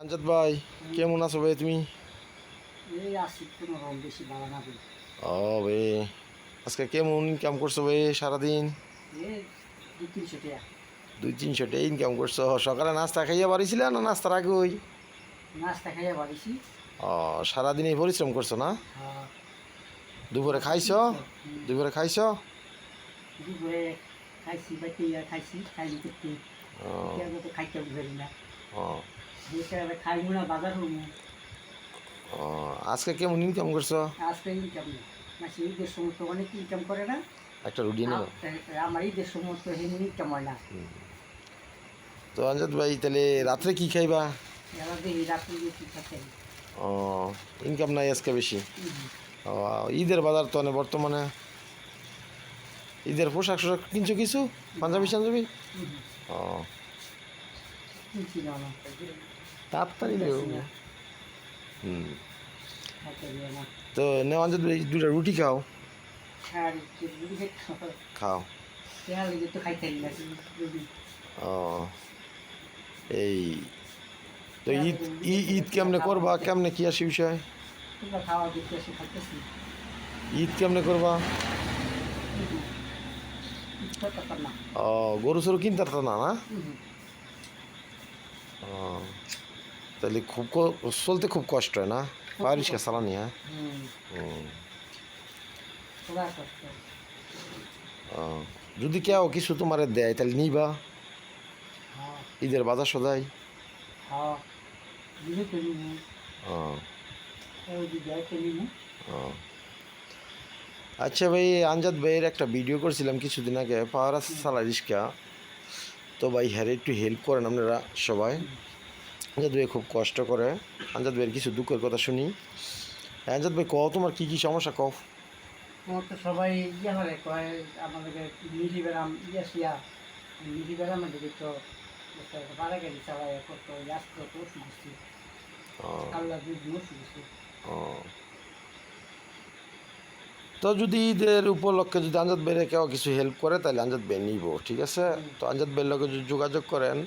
আমজাদ ভাই, কেমন আছো ভাই তুমি? এই আছি কোনোরকম বেশি ভালো না বই। ও ভাই, আজকে কেমন ইনকাম করছো ভাই সারাদিন? এই 2-300 টাকা দুই 300 টাকা ইনকাম করছো? সকালে নাস্তা খাইয়া বাড়িছিলে না নাস্তার আগে ওই? নাস্তা খাইয়া বাড়িছি। ও, সারাদিন এই পরিশ্রম করছো না? হ্যাঁ, দুপুরে খাইছো? দুপুরে খাইছো? দুপুরে খাইছি বা টিয়া খাইছি খাইনি করতে ও, টিয়া তো খাইতে পারি না। ও, হিসাবে খাইবো না বাজার হবো। ও, আজকে কেমন ইনকাম করছো? আজকে ইনকাম নেই মাসে ঈদের সময় তো অনেক ইনকাম করে না। একটা রুটি নেব। আমার ঈদের সময় তো হেন ইনকাম হয় না। তো আমজাদ ভাই, তাহলে রাত্রে কি খাইবা? এবার দেখি রাত্রি দিয়ে কি খাচ্ছি। ও, ইনকাম নাই আজকে বেশি? ও, ঈদের বাজার তো অনেক বর্তমানে। ঈদের পোশাক শোশাক কিনছো কিছু? পাঞ্জাবি সাঞ্জাবি? ও, কিনছি না আমার তাড়াতাড়ি নেব। হুম। খাইতে দিও না। তো নেওয়া যদি দুটা রুটি খাও। আর যদি খাও। খেয়াল লেগে তো খাইতে না যদি ও, এই তো ঈদ ঈদ কেমনে করবা, কেমনে কি আসি বিষয়? তোমরা খাওয়া দিতে এসে খাইতেছি ঈদ কেমনে করবা? ইচ্ছা করতাম না। ও, গরু সরু কিনতে পারতো না না? ও, তাহলে খুব চলতে খুব কষ্ট হয় না? পাওয়া রিক্সা চালানি? হ্যাঁ। হুম। তোরা কষ্ট ও, যদি কেউ কিছু তোমার দেয় তাহলে নিবা? হ্যাঁ ঈদের বাজার সদাই? হ্যাঁ দিলে তো নিবো ও, যদি দেয় তো নিবো। ও, আচ্ছা ভাই, আমজাদ ভাইয়ের একটা ভিডিও করছিলাম কিছুদিন আগে, পাওয়ার চালা রিক্সা। তো ভাই হ্যাঁ, একটু হেল্প করেন আপনারা সবাই। আমজাদ ভাই খুব কষ্ট করে। আমজাদ ভাইয়ের কিছু দুঃখের কথা শুনি। আমজাদ ভাই, কও তোমার কি কি সমস্যা কও। তোমার তো সবাই ইয়ে করে কয় আমাদেরকে মিলি বেড়াম ইয়ে শিয়া মিলি বেড়াম দিকে তো বাড়া গাড়ি চালায় কত আসতো তো শুনছি ও, আল্লাহ দুদিনও শুনছি। ও। তো যদি ঈদের উপলক্ষে যদি আমজাদ ভাইরে কেউ কিছু হেল্প করে তাহলে আমজাদ ভাই নিব, ঠিক আছে? তো আমজাদ ভাইয়ের লগে যদি যোগাযোগ করেন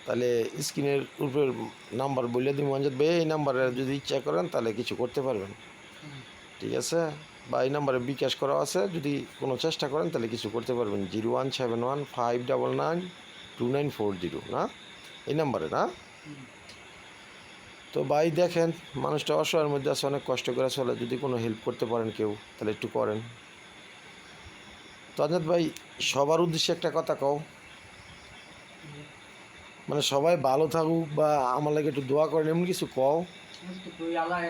তাহলে স্ক্রিনের উপরে নাম্বার বলে দিব। আমজাদ ভাই এই নাম্বারে যদি ইচ্ছা করেন তাহলে কিছু করতে পারবেন, ঠিক আছে? বা এই নাম্বারে বিকাশ করা আছে, যদি কোনো চেষ্টা করেন তাহলে কিছু করতে পারবেন। 01715992940 না? এই নাম্বারে না? তো ভাই দেখেন, মানুষটা অসহায়ের মধ্যে আছে, অনেক কষ্ট করে চলে, যদি কোনো হেল্প করতে পারেন কেউ তাহলে একটু করেন। তো আমজাদ ভাই, সবার উদ্দেশ্যে একটা কথা কও, মানে সবাই ভালো থাকুক বা আমার লাগে একটু দোয়া করেন, এমন কিছু কও। তুই আল্লাহ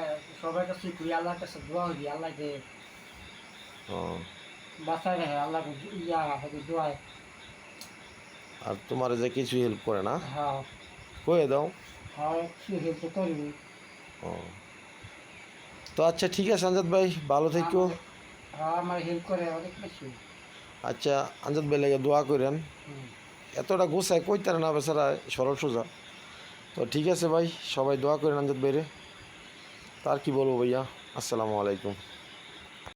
সবার কাছে তুই আল্লাহর কাছে দোয়া হবি আল্লাহ যে ও, বাঁচায় রাখে আল্লাহ ইয়া হবে দোয়ায়। আর তোমার যে কিছু হেল্প করে না, হ্যাঁ কয়ে দাও। হ্যাঁ সে হেল্প করবি। ও, তো আচ্ছা ঠিক আছে আমজাদ ভাই, ভালো থেকো। আমাদের হ্যাঁ আমার হেল্প করে অনেক বেশি। আচ্ছা, আমজাদ ভাই লাগে দোয়া করেন। এতটা গোছায় কইতারে না বেচারা, সরল সোজা। তো ঠিক আছে ভাই, সবাই দোয়া করেন আমজাদ ভাইরে। তার কি বলবো ভাইয়া। আসসালামু আলাইকুম।